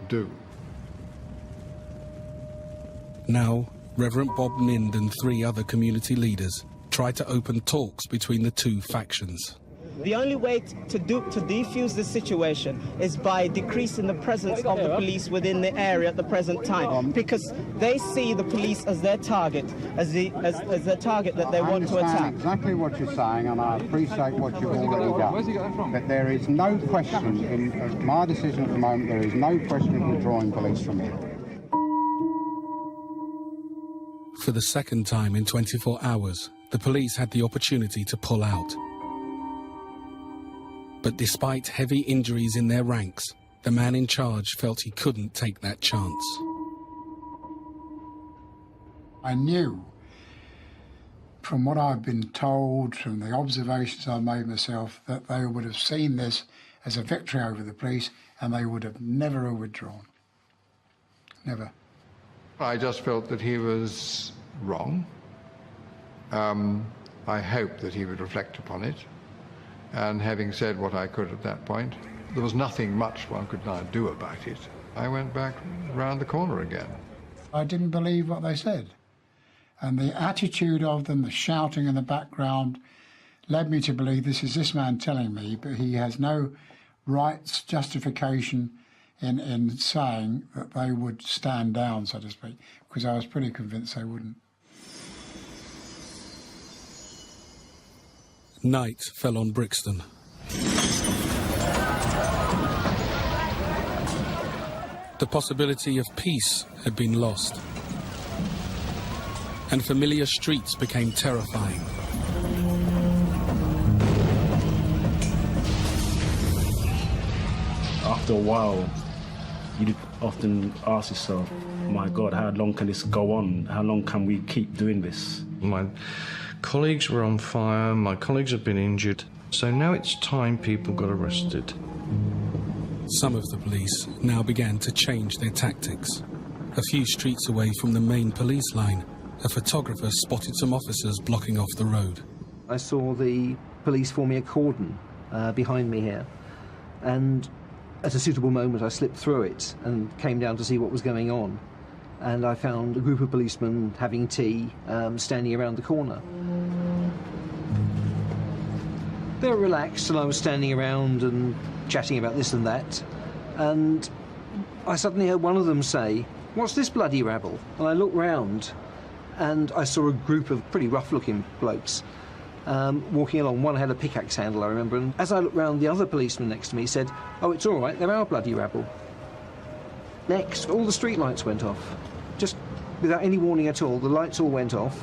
Speaker 4: do.
Speaker 1: Now, Reverend Bob Nind and 3 other community leaders tried to open talks between the two factions.
Speaker 25: The only way to defuse this situation is by decreasing the presence of the police within the area at the present time, because they see the police as their target, as the target that they want to attack.
Speaker 17: I understand exactly what you're saying, and I appreciate what you've already done. But there is no question, in my decision at the moment, there is no question of withdrawing police from here.
Speaker 1: For the second time in 24 hours, the police had the opportunity to pull out. But despite heavy injuries in their ranks, the man in charge felt he couldn't take that chance.
Speaker 15: I knew, from what I've been told, from the observations I've made myself, that they would have seen this as a victory over the police, and they would have never withdrawn. Never.
Speaker 4: I just felt that he was wrong. I hoped that he would reflect upon it. And having said what I could at that point, there was nothing much one could now do about it. I went back round the corner again.
Speaker 15: I didn't believe what they said. And the attitude of them, the shouting in the background, led me to believe this is this man telling me, but he has no rights, justification. in saying that they would stand down, so to speak, because I was pretty convinced they wouldn't.
Speaker 1: Night fell on Brixton. The possibility of peace had been lost, and familiar streets became terrifying.
Speaker 5: After a while, you often ask yourself, my God, how long can this go on? How long can we keep doing this?
Speaker 8: My colleagues were on fire, my colleagues have been injured, so now it's time people got arrested.
Speaker 1: Some of the police now began to change their tactics. A few streets away from the main police line, a photographer spotted some officers blocking off the road.
Speaker 9: I saw the police forming a cordon behind me here, and at a suitable moment I slipped through it and came down to see what was going on. And I found a group of policemen having tea, standing around the corner. They were relaxed and I was standing around and chatting about this and that, and I suddenly heard one of them say, "What's this bloody rabble?" And I looked round and I saw a group of pretty rough-looking blokes walking along. One had a pickaxe handle, I remember, and as I looked round, the other policeman next to me said, "Oh, it's all right, they're our bloody rabble." Next, all the street lights went off. Just without any warning at all, the lights all went off.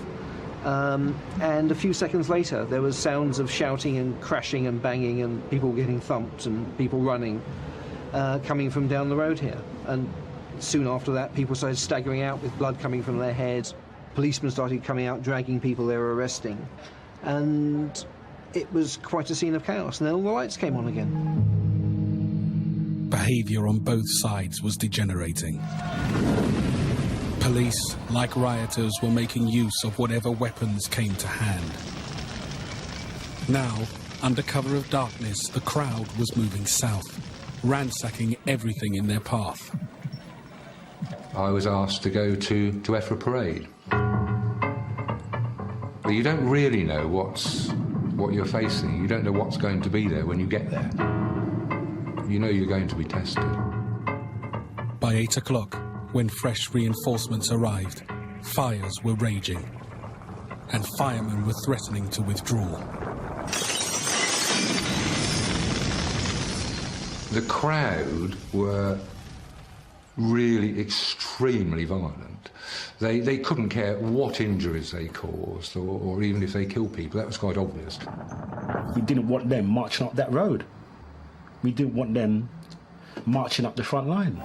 Speaker 9: And a few seconds later, there was sounds of shouting and crashing and banging and people getting thumped and people running, coming from down the road here. And soon after that, people started staggering out with blood coming from their heads. Policemen started coming out, dragging people they were arresting. And it was quite a scene of chaos. And then all the lights came on again.
Speaker 1: Behaviour on both sides was degenerating. Police, like rioters, were making use of whatever weapons came to hand. Now, under cover of darkness, the crowd was moving south, ransacking everything in their path.
Speaker 24: I was asked to go to Effra Parade. But you don't really know what you're facing. You don't know what's going to be there when you get there. You know you're going to be tested.
Speaker 1: By 8 o'clock, when fresh reinforcements arrived, fires were raging, and firemen were threatening to withdraw.
Speaker 24: The crowd were really extremely violent. They couldn't care what injuries they caused, or even if they killed people. That was quite obvious.
Speaker 5: We didn't want them marching up that road. We didn't want them marching up the front line.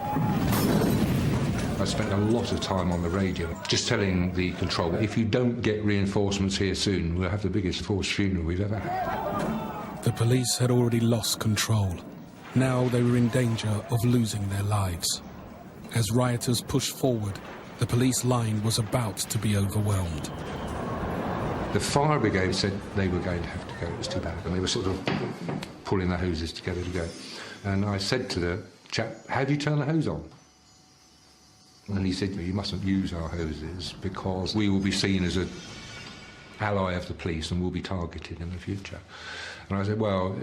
Speaker 24: I spent a lot of time on the radio just telling the control that if you don't get reinforcements here soon, we'll have the biggest forced funeral we've ever had.
Speaker 1: The police had already lost control. Now they were in danger of losing their lives. As rioters pushed forward, the police line was about to be overwhelmed.
Speaker 24: The fire brigade said they were going to have to go. It was too bad. And they were sort of pulling their hoses together to go. And I said to the chap, "How do you turn the hose on?" And he said, "You mustn't use our hoses because we will be seen as an ally of the police and will be targeted in the future." And I said, "Well,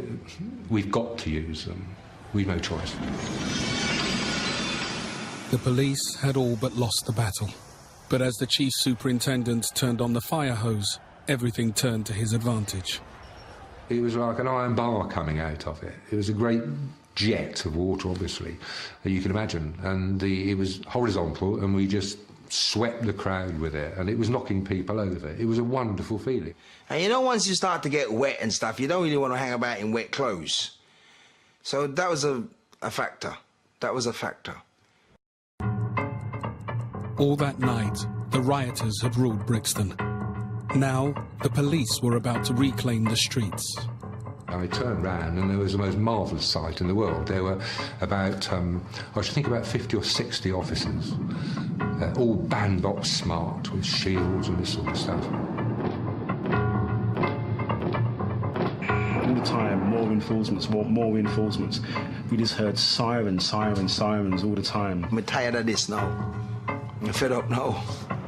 Speaker 24: we've got to use them. We've no choice."
Speaker 1: The police had all but lost the battle. But as the chief superintendent turned on the fire hose, everything turned to his advantage.
Speaker 24: It was like an iron bar coming out of it. It was a great jet of water, obviously, that you can imagine. And it was horizontal, and we just swept the crowd with it, and it was knocking people over. It was a wonderful feeling.
Speaker 3: And you know, once you start to get wet and stuff, you don't really want to hang about in wet clothes. So that was a factor. That was a factor.
Speaker 1: All that night, the rioters had ruled Brixton. Now, the police were about to reclaim the streets.
Speaker 24: I turned round and there was the most marvellous sight in the world. There were about, I should think about 50 or 60 officers, all bandbox smart with shields and this sort of stuff.
Speaker 5: All the time, more reinforcements, more reinforcements. We just heard sirens all the time.
Speaker 3: I'm tired of this now. I'm fed up now.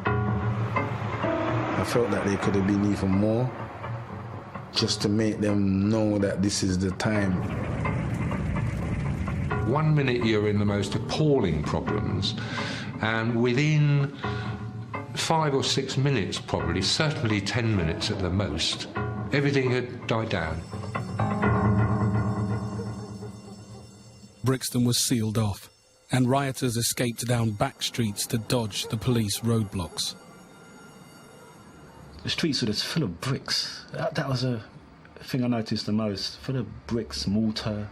Speaker 12: I felt that there could have been even more, just to make them know that this is the time.
Speaker 13: 1 minute you're in the most appalling problems, and within 5 or 6 minutes probably, certainly 10 minutes at the most, everything had died down.
Speaker 1: Brixton was sealed off, and rioters escaped down back streets to dodge the police roadblocks.
Speaker 5: The streets were just full of bricks. That was a thing I noticed the most. Full of bricks, mortar,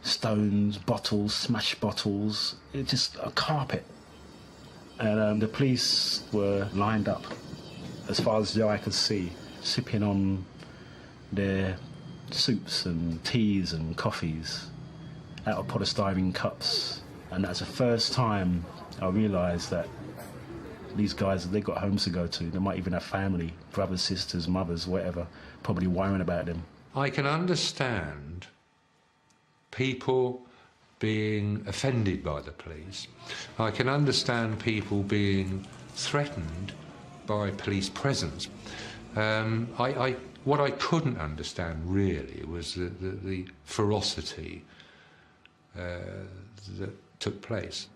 Speaker 5: stones, bottles, smashed bottles. It's just a carpet. And the police were lined up as far as the eye could see, sipping on their soups and teas and coffees out of polystyrene cups. And that's the first time I realised that these guys, they've got homes to go to. They might even have family, brothers, sisters, mothers, whatever, probably worrying about them.
Speaker 13: I can understand people being offended by the police. I can understand people being threatened by police presence. What I couldn't understand really was the ferocity that took place.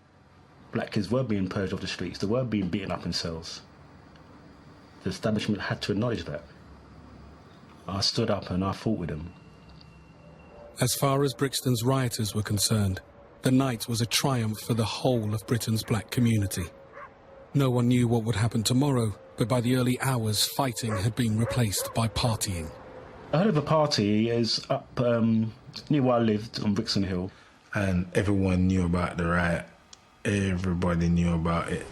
Speaker 5: Black kids were being purged off the streets. They were being beaten up in cells. The establishment had to acknowledge that. I stood up and I fought with them.
Speaker 1: As far as Brixton's rioters were concerned, the night was a triumph for the whole of Britain's black community. No one knew what would happen tomorrow, but by the early hours, fighting had been replaced by partying.
Speaker 5: I heard of a party is up near where I lived on Brixton Hill.
Speaker 12: And everyone knew about the riot. Everybody knew about it.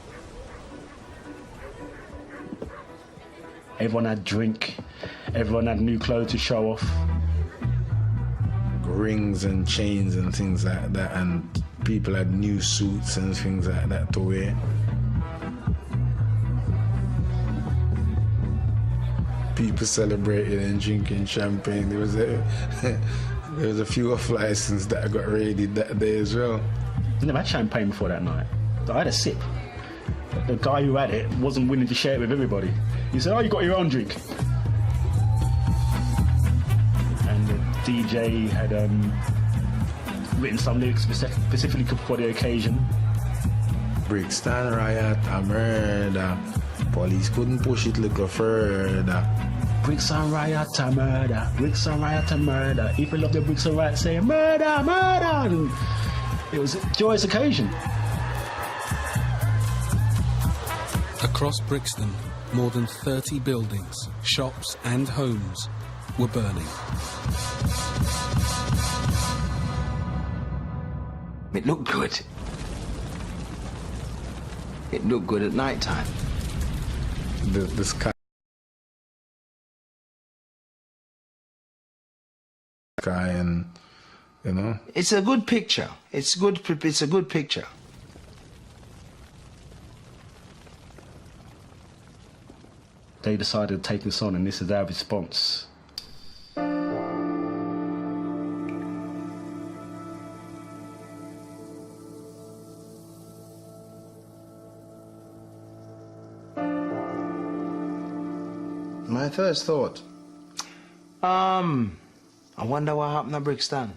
Speaker 5: Everyone had drink. Everyone had new clothes to show off.
Speaker 12: Rings and chains and things like that, and people had new suits and things like that to wear. People celebrating and drinking champagne. There was a few off license that got raided that day as well.
Speaker 5: I never had champagne before that night. I had a sip. The guy who had it wasn't willing to share it with everybody. He said, "Oh, you got your own drink." And the DJ had written some lyrics specifically for the occasion.
Speaker 12: Brixton riot, a murder. Police couldn't push it little further.
Speaker 5: Brixton riot, a murder. Brixton riot, a murder. If you love the Brixton riot, say murder, murder. And it was a joyous occasion.
Speaker 1: Across Brixton, more than 30 buildings, shops and homes were burning.
Speaker 3: It looked good. It looked good at night time.
Speaker 12: The sky and, you know.
Speaker 3: It's a good picture. It's a good picture.
Speaker 5: They decided to take us on, and this is our response.
Speaker 3: My first thought, I wonder what happened to Brixton.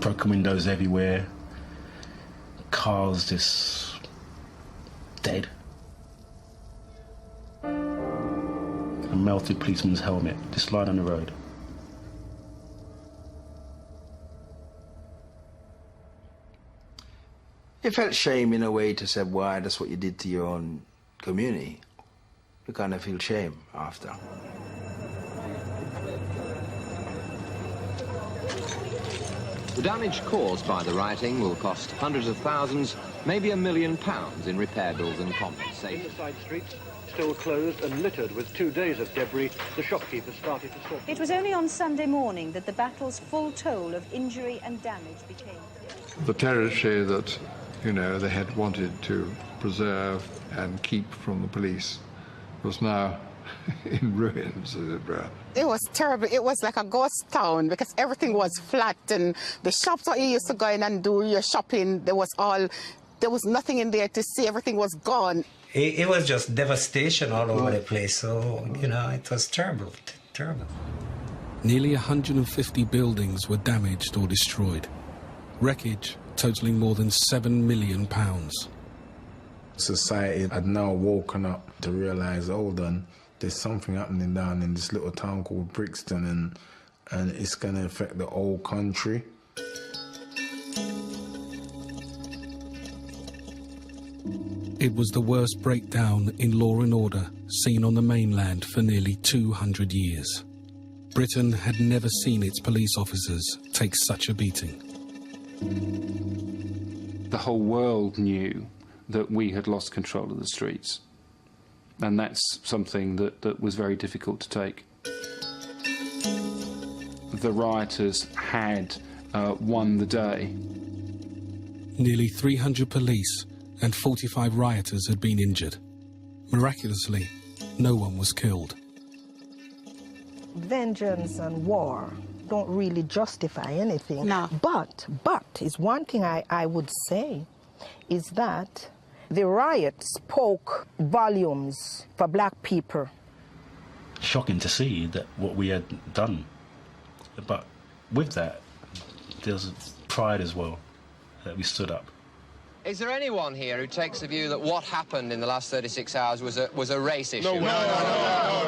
Speaker 5: Broken windows everywhere, cars just dead. A melted policeman's helmet just lying on the road.
Speaker 3: You felt shame in a way to say, why, that's what you did to your own community. You kind of feel shame after.
Speaker 7: The damage caused by the rioting will cost hundreds of thousands, maybe £1 million in repair bills and compensation.
Speaker 16: In the side streets, still closed and littered with 2 days of debris, the shopkeepers started to sort.
Speaker 18: It was only on Sunday morning that the battle's full toll of injury and damage became clear.
Speaker 4: The territory that, you know, they had wanted to preserve and keep from the police was now in ruins, as it were.
Speaker 19: It was terrible. It was like a ghost town because everything was flat, and the shops where you used to go in and do your shopping, there was nothing in there to see. Everything was gone.
Speaker 20: It was just devastation all over the place. So, you know, it was terrible, terrible.
Speaker 1: Nearly 150 buildings were damaged or destroyed. Wreckage totalling more than £7 million.
Speaker 12: Society had now woken up to realise, hold on, there's something happening down in this little town called Brixton, and it's going to affect the whole country.
Speaker 1: It was the worst breakdown in law and order seen on the mainland for nearly 200 years. Britain had never seen its police officers take such a beating.
Speaker 14: The whole world knew that we had lost control of the streets. And that's something that was very difficult to take. The rioters had won the day.
Speaker 1: Nearly 300 police and 45 rioters had been injured. Miraculously, no one was killed.
Speaker 20: Vengeance and war don't really justify anything.
Speaker 19: No.
Speaker 20: But is one thing I would say is that the riot spoke volumes for black people.
Speaker 5: Shocking to see that what we had done. But with that, there's pride as well, that we stood up.
Speaker 7: Is there anyone here who takes the view that what happened in the last 36 hours was a race issue?
Speaker 21: No.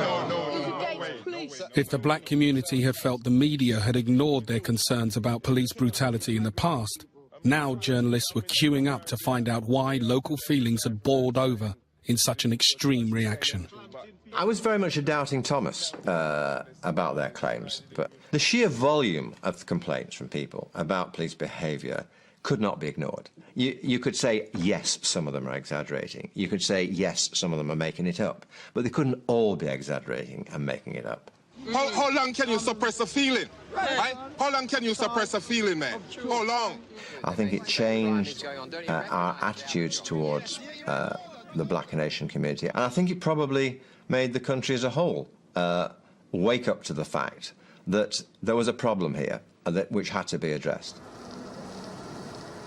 Speaker 1: If the black community had felt the media had ignored their concerns about police brutality in the past, now journalists were queuing up to find out why local feelings had boiled over in such an extreme reaction.
Speaker 11: I was very much a doubting Thomas about their claims, but the sheer volume of complaints from people about police behaviour could not be ignored. You could say, yes, some of them are exaggerating. You could say, yes, some of them are making it up. But they couldn't all be exaggerating and making it up.
Speaker 21: How long can you suppress a feeling? Right? How long can you suppress a feeling, man? How long?
Speaker 11: I think it changed our attitudes towards the black nation community. And I think it probably made the country as a whole wake up to the fact that there was a problem here which had to be addressed.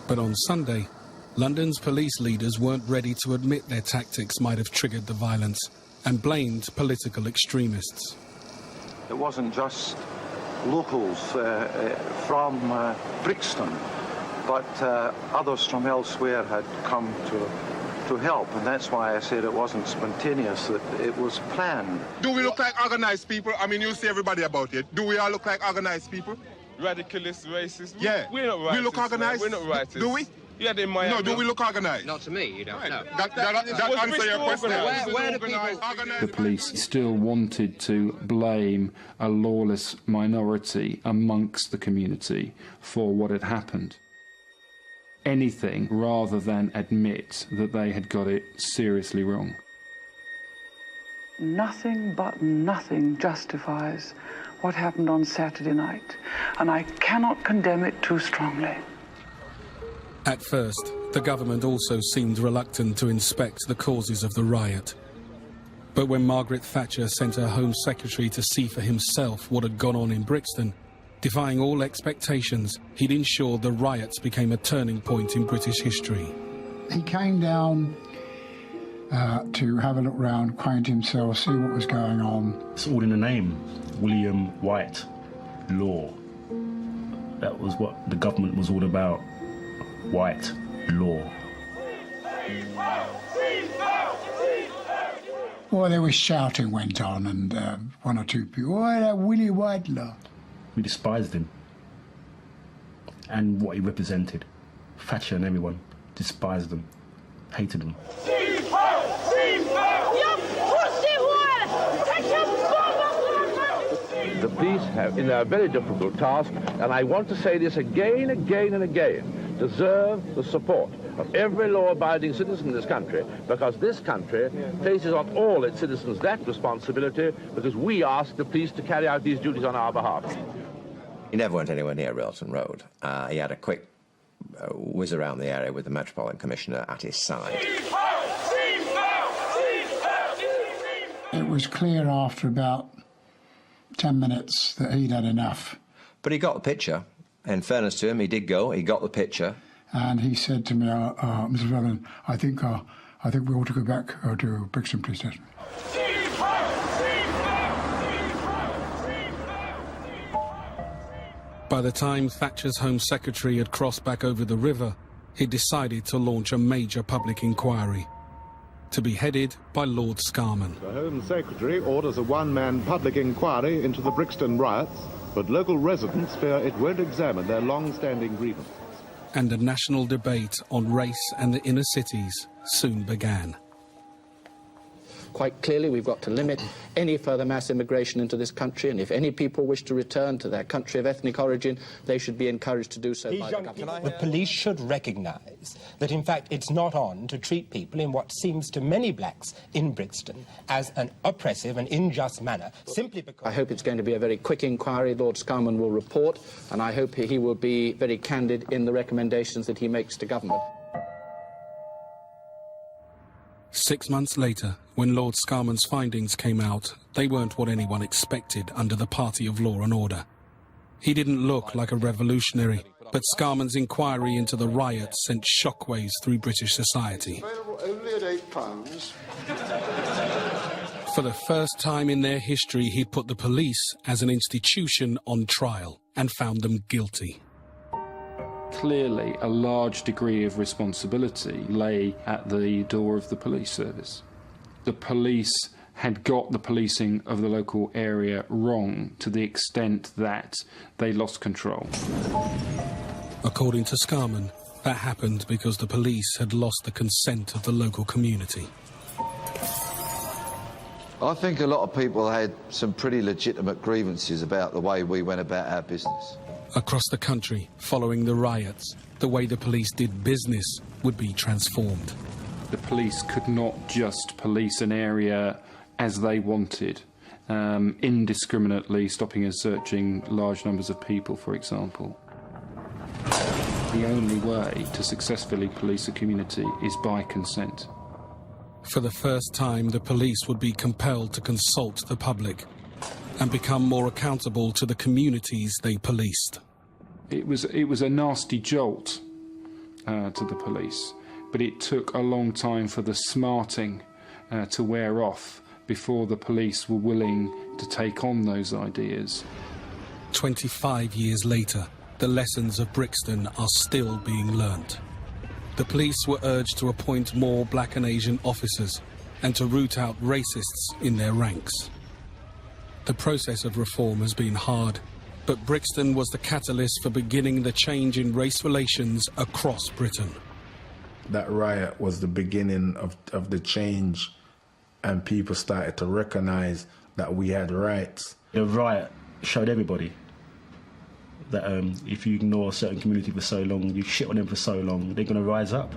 Speaker 1: But on Sunday, London's police leaders weren't ready to admit their tactics might have triggered the violence and blamed political extremists.
Speaker 22: It wasn't just locals from Brixton, but others from elsewhere had come to help, and that's why I said it wasn't spontaneous, that it was planned.
Speaker 21: Do we look like organized people? I mean, you see everybody about it. Do we all look like organized people?
Speaker 23: Radicalist, racist.
Speaker 21: Yeah.
Speaker 23: We're not racist.
Speaker 21: We look organized?
Speaker 23: We're not racist.
Speaker 21: Do we?
Speaker 23: Yeah, they might.
Speaker 21: No, do we look organized?
Speaker 7: Not to me, you don't know.
Speaker 21: That answer your question.
Speaker 7: Where do people...
Speaker 14: The police still wanted to blame a lawless minority amongst the community for what had happened. Anything rather than admit that they had got it seriously wrong.
Speaker 26: Nothing but nothing justifies what happened on Saturday night, and I cannot condemn it too strongly.
Speaker 1: At first, the government also seemed reluctant to inspect the causes of the riot. But when Margaret Thatcher sent her Home Secretary to see for himself what had gone on in Brixton, defying all expectations, he'd ensured the riots became a turning point in British history.
Speaker 15: He came down to have a look round, acquaint himself, see what was going on.
Speaker 5: It's all in the name, William White Law. That was what the government was all about, white law.
Speaker 15: Well, there was shouting went on, and one or two people, oh, that Willie White Law.
Speaker 5: We despised him and what he represented. Thatcher and everyone despised him, hated him.
Speaker 27: The police have, in a very difficult task, and I want to say this again and again, deserve the support of every law-abiding citizen in this country, because this country places on all its citizens that responsibility, because we ask the police to carry out these duties on our behalf.
Speaker 11: He never went anywhere near Railton Road. He had a quick whiz around the area with the Metropolitan Commissioner at his side.
Speaker 15: It was clear after about 10 minutes that he'd had enough.
Speaker 11: But he got the picture. In fairness to him, he did go, he got the picture.
Speaker 15: And he said to me, Mr. Rutherford, I think we ought to go back to Brixton Police Station.
Speaker 1: By the time Thatcher's Home Secretary had crossed back over the river, he decided to launch a major public inquiry, to be headed by Lord Scarman.
Speaker 2: The Home Secretary orders a one-man public inquiry into the Brixton riots, but local residents fear it won't examine their long-standing grievances.
Speaker 1: And a national debate on race and the inner cities soon began.
Speaker 6: Quite clearly, we've got to limit any further mass immigration into this country, and if any people wish to return to their country of ethnic origin, they should be encouraged to do so by the government.
Speaker 8: The police should recognise that, in fact, it's not on to treat people in what seems to many blacks in Brixton as an oppressive and unjust manner, simply because...
Speaker 6: I hope it's going to be a very quick inquiry. Lord Scarman will report, and I hope he will be very candid in the recommendations that he makes to government.
Speaker 1: 6 months later, when Lord Scarman's findings came out, they weren't what anyone expected under the party of law and order. He didn't look like a revolutionary, but Scarman's inquiry into the riots sent shockwaves through British society.
Speaker 2: Only at £8.
Speaker 1: For the first time in their history, he'd put the police as an institution on trial and found them guilty.
Speaker 14: Clearly, a large degree of responsibility lay at the door of the police service. The police had got the policing of the local area wrong to the extent that they lost control.
Speaker 1: According to Scarman, that happened because the police had lost the consent of the local community.
Speaker 9: I think a lot of people had some pretty legitimate grievances about the way we went about our business.
Speaker 1: Across the country, following the riots, the way the police did business would be transformed.
Speaker 14: The police could not just police an area as they wanted, indiscriminately stopping and searching large numbers of people, for example. The only way to successfully police a community is by consent.
Speaker 1: For the first time, the police would be compelled to consult the public and become more accountable to the communities they policed.
Speaker 14: It was a nasty jolt to the police, but it took a long time for the smarting to wear off before the police were willing to take on those ideas.
Speaker 1: 25 years later, the lessons of Brixton are still being learnt. The police were urged to appoint more black and Asian officers and to root out racists in their ranks. The process of reform has been hard, but Brixton was the catalyst for beginning the change in race relations across Britain.
Speaker 12: That riot was the beginning of the change, and people started to recognise that we had rights.
Speaker 5: The riot showed everybody that if you ignore a certain community for so long, you shit on them for so long, they're going to rise up.